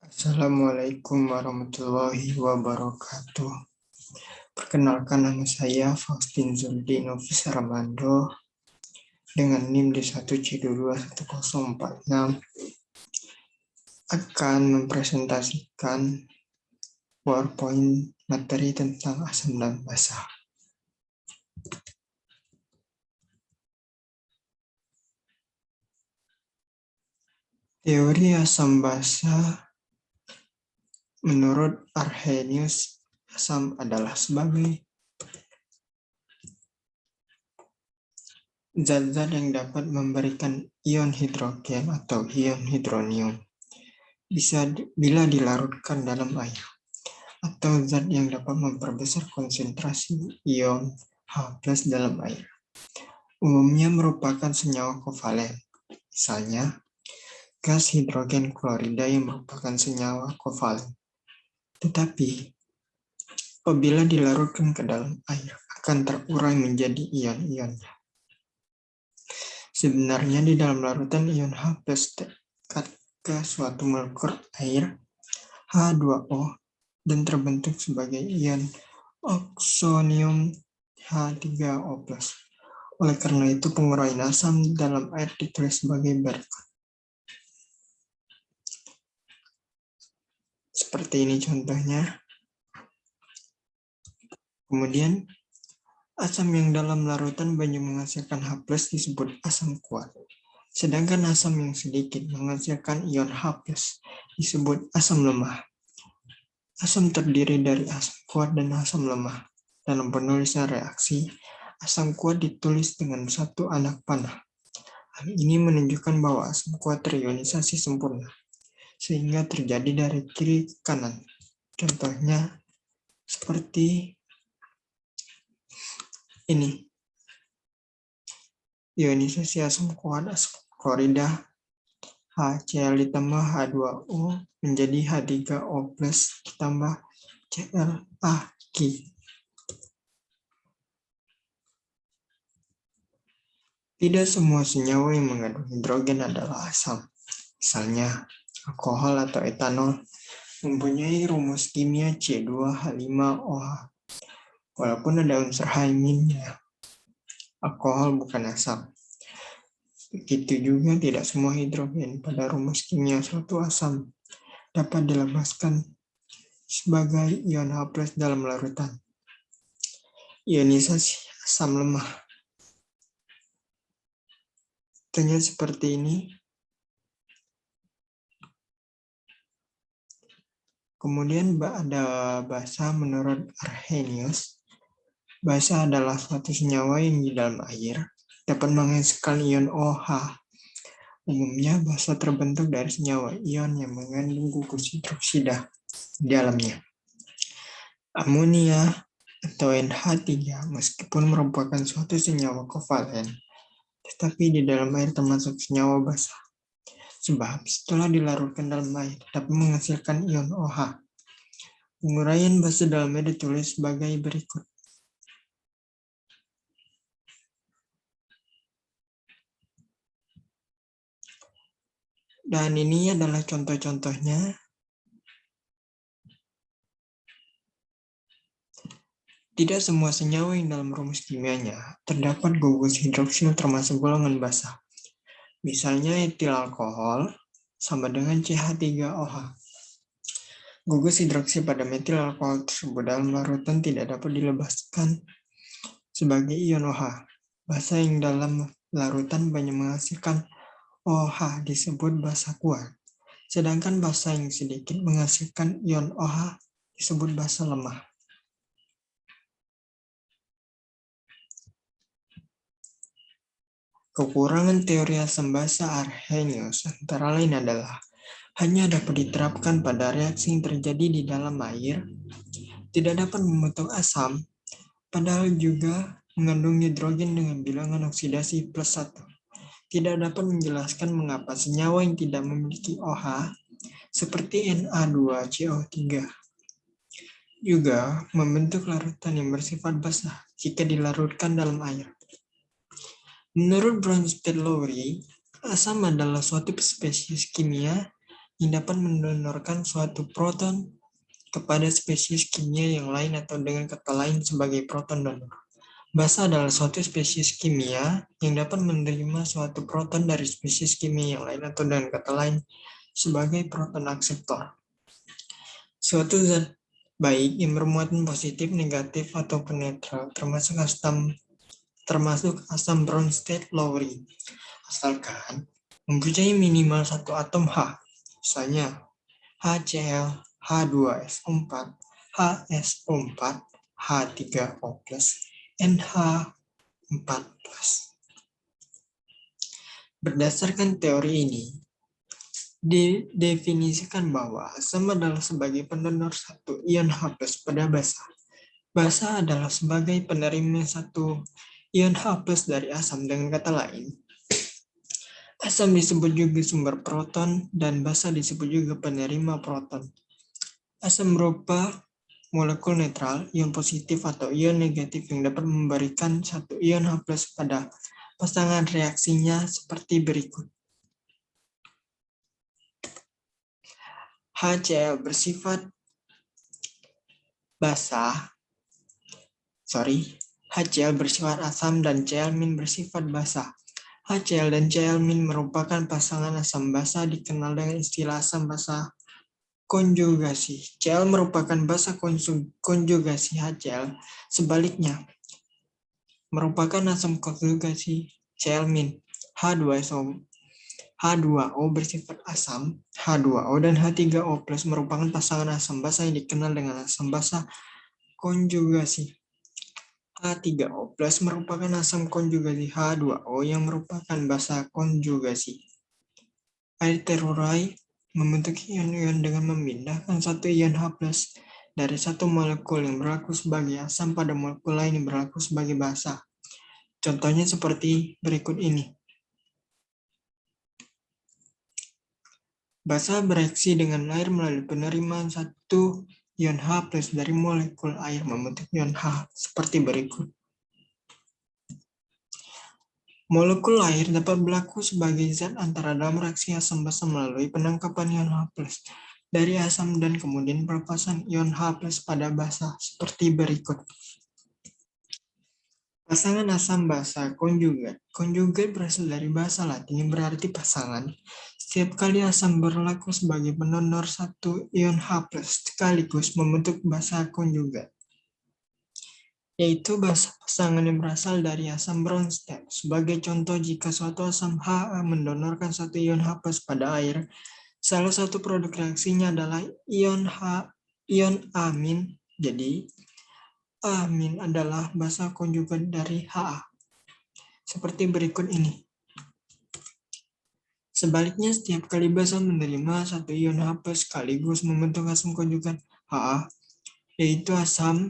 Assalamualaikum warahmatullahi wabarakatuh. Perkenalkan, nama saya Faustin Zuldi Novis Armando dengan NIM D1C22146 akan mempresentasikan PowerPoint materi tentang asam dan basa. Teori asam basa menurut Arrhenius, asam adalah sebagai zat-zat yang dapat memberikan ion hidrogen atau ion hidronium bila dilarutkan dalam air, atau zat yang dapat memperbesar konsentrasi ion H+ dalam air. Umumnya merupakan senyawa kovalen, misalnya gas hidrogen klorida yang merupakan senyawa kovalen. Tetapi apabila dilarutkan ke dalam air, akan terurai menjadi ion-ionnya. Sebenarnya di dalam larutan ion H+ dekat ke suatu molekul air H2O dan terbentuk sebagai ion oxonium H3O+. Oleh karena itu, penguraian asam dalam air ditulis sebagai berikut. Seperti ini contohnya. Kemudian, asam yang dalam larutan banyak menghasilkan H+ disebut asam kuat. Sedangkan asam yang sedikit menghasilkan ion H+ disebut asam lemah. Asam terdiri dari asam kuat dan asam lemah. Dalam penulisan reaksi, asam kuat ditulis dengan satu anak panah. Hal ini menunjukkan bahwa asam kuat terionisasi sempurna, sehingga terjadi dari kiri ke kanan. Contohnya seperti ini. Ionisasi asam kuat, asam klorida, HCl ditambah H2O menjadi H3O+ ditambah ClA3. Tidak semua senyawa yang mengandung hidrogen adalah asam. Misalnya, alkohol atau etanol mempunyai rumus kimia C2H5OH. Walaupun ada unsur H-nya, alkohol bukan asam. Begitu juga tidak semua hidrogen pada rumus kimia suatu asam dapat dilepaskan sebagai ion H+ dalam larutan. Ionisasi asam lemah. Contohnya seperti ini. Kemudian ada basa menurut Arrhenius. Basa adalah suatu senyawa yang di dalam air dapat menghasilkan ion OH. Umumnya basa terbentuk dari senyawa ion yang mengandung gugus hidroksida di dalamnya. Amonia atau NH3 meskipun merupakan suatu senyawa kovalen, tetapi di dalam air termasuk senyawa basa. Sebab setelah dilarutkan dalam air dapat menghasilkan ion OH. Penguraian basa dalam air ditulis sebagai berikut. Dan ini adalah contoh-contohnya. Tidak semua senyawa yang dalam rumus kimianya terdapat gugus hidroksil termasuk golongan basa. Misalnya etil alkohol sama dengan CH3OH. Gugus hidroksil pada metil alkohol tersebut dalam larutan tidak dapat dilepaskan sebagai ion OH. Basa yang dalam larutan banyak menghasilkan OH disebut basa kuat. Sedangkan basa yang sedikit menghasilkan ion OH disebut basa lemah. Kekurangan teori asam basa Arrhenius antara lain adalah hanya dapat diterapkan pada reaksi yang terjadi di dalam air, tidak dapat membentuk asam, padahal juga mengandung hidrogen dengan bilangan oksidasi +1. Tidak dapat menjelaskan mengapa senyawa yang tidak memiliki OH, seperti Na2CO3, juga membentuk larutan yang bersifat basah jika dilarutkan dalam air. Menurut Bronsted-Lowry, asam adalah suatu spesies kimia yang dapat mendonorkan suatu proton kepada spesies kimia yang lain atau dengan kata lain sebagai proton donor. Basa adalah suatu spesies kimia yang dapat menerima suatu proton dari spesies kimia yang lain atau dengan kata lain sebagai proton akseptor. Suatu zat baik yang bermuatan positif, negatif, ataupun netral, termasuk asam Bronsted-Lowry, asalkan mempunyai minimal satu atom H, misalnya HCl, H2SO4, HSO4, H3O+, NH4+. Berdasarkan teori ini, didefinisikan bahwa asam adalah sebagai pendonor satu ion H+ pada basa. Basa adalah sebagai penerima satu ion H+ dari asam. Dengan kata lain, asam disebut juga sumber proton dan basa disebut juga penerima proton. Asam berupa molekul netral, ion positif atau ion negatif yang dapat memberikan satu ion H+ pada pasangan reaksinya seperti berikut. HCl bersifat HCl bersifat asam dan Cl- bersifat basa. HCl dan Cl- merupakan pasangan asam basa dikenal dengan istilah asam basa konjugasi. Cl merupakan basa konjugasi HCl. Sebaliknya, merupakan asam konjugasi Cl-. H2O bersifat asam, H2O dan H3O+ merupakan pasangan asam basa yang dikenal dengan asam basa konjugasi. H3O+ merupakan asam konjugasi H2O yang merupakan basa konjugasi. Air terurai membentuk ion-ion dengan memindahkan satu ion H+ dari satu molekul yang berlaku sebagai asam pada molekul lain yang berlaku sebagai basa. Contohnya seperti berikut ini. Basa bereaksi dengan air melalui penerimaan satu ion H+ dari molekul air membentuk ion H seperti berikut. Molekul air dapat berlaku sebagai zat antara dalam reaksi asam basa melalui penangkapan ion H+ dari asam dan kemudian pelepasan ion H+ pada basa seperti berikut. Pasangan asam basa konjugat. Konjugat berasal dari bahasa Latin yang berarti pasangan. Setiap kali asam berlaku sebagai pendonor satu ion H+ sekaligus membentuk basa konjugat, yaitu basa pasangan yang berasal dari asam Bronsted. Sebagai contoh, jika suatu asam Ha mendonorkan satu ion H+ pada air, salah satu produk reaksinya adalah ion amin. Jadi, amin adalah basa konjugat dari Ha. Seperti berikut ini. Sebaliknya, setiap kali basa menerima satu ion H+ sekaligus membentuk asam konjugat Ha, yaitu asam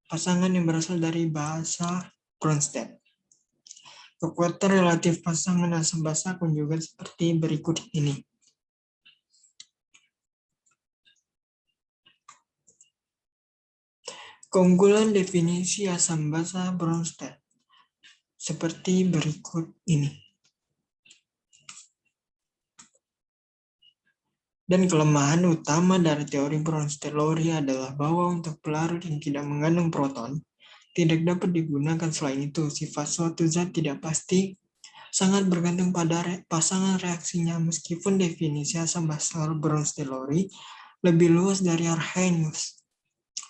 pasangan yang berasal dari basa Bronsted. Kekuatan relatif pasangan asam basa konjugat seperti berikut ini. Keunggulan definisi asam basa Bronsted seperti berikut ini. Dan kelemahan utama dari teori Bronsted-Lowry adalah bahwa untuk pelarut yang tidak mengandung proton, tidak dapat digunakan. Selain itu, sifat suatu zat tidak pasti, sangat bergantung pada pasangan reaksinya. Meskipun definisi asam basa Bronsted-Lowry lebih luas dari Arrhenius,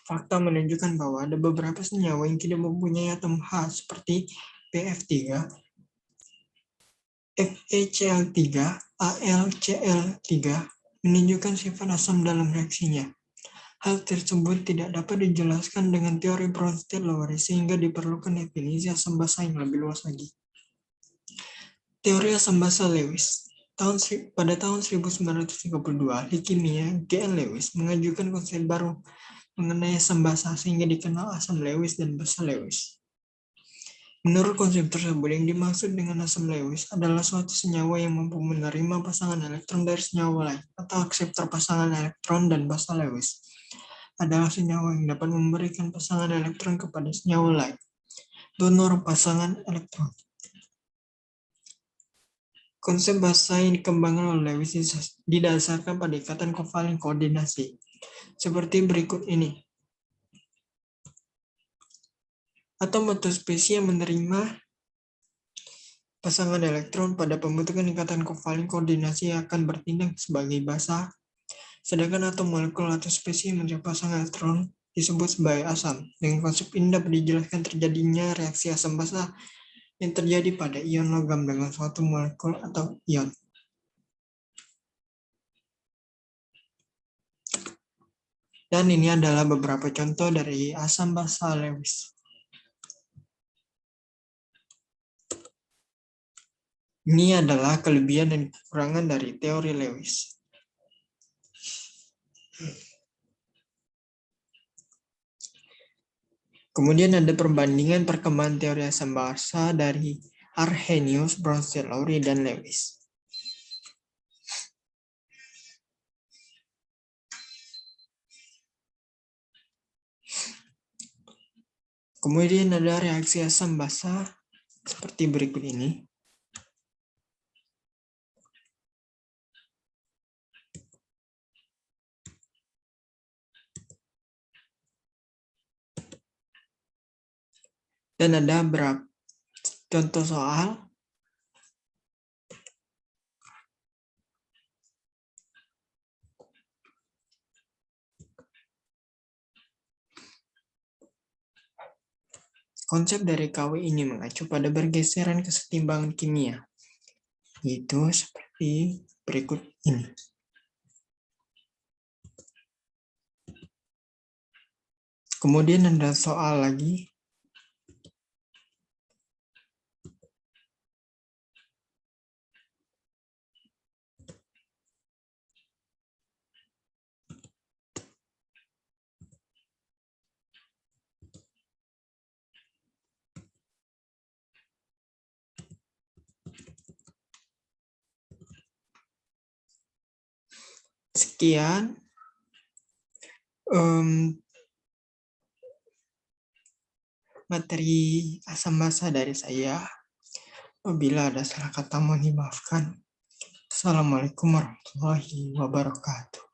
fakta menunjukkan bahwa ada beberapa senyawa yang tidak mempunyai atom H seperti PF3, FeCl3, AlCl3 menunjukkan sifat asam dalam reaksinya. Hal tersebut tidak dapat dijelaskan dengan teori Bronsted-Lowry sehingga diperlukan definisi asam basa yang lebih luas lagi. Teori asam basa Lewis. Pada tahun 1932, ahli kimia G.N. Lewis mengajukan konsep baru mengenai asam basa sehingga dikenal asam Lewis dan basa Lewis. Menurut konsep tersebut, yang dimaksud dengan asam Lewis adalah suatu senyawa yang mampu menerima pasangan elektron dari senyawa lain atau akseptor pasangan elektron, dan basa Lewis adalah senyawa yang dapat memberikan pasangan elektron kepada senyawa lain, donor pasangan elektron. Konsep bahasa yang dikembangkan oleh Lewis didasarkan pada ikatan kovalen koordinasi, seperti berikut ini. Atom atau spesies yang menerima pasangan elektron pada pembentukan ikatan kovalen koordinasi akan bertindak sebagai basa, sedangkan atom, molekul, atau spesies yang menerima pasangan elektron disebut sebagai asam. Dengan konsep ini dapat dijelaskan terjadinya reaksi asam basa yang terjadi pada ion logam dengan suatu molekul atau ion. Dan ini adalah beberapa contoh dari asam basa Lewis. Ini adalah kelebihan dan kekurangan dari teori Lewis. Kemudian ada perbandingan perkembangan teori asam basa dari Arrhenius, Bronsted, Lowry, dan Lewis. Kemudian ada reaksi asam basa seperti berikut ini. Dan ada beberapa contoh soal. Konsep dari KW ini mengacu pada pergeseran kesetimbangan kimia, yaitu seperti berikut ini. Kemudian ada soal lagi. Sekian materi asam basa dari saya. Apabila ada salah kata mohon dimaafkan. Assalamualaikum warahmatullahi wabarakatuh.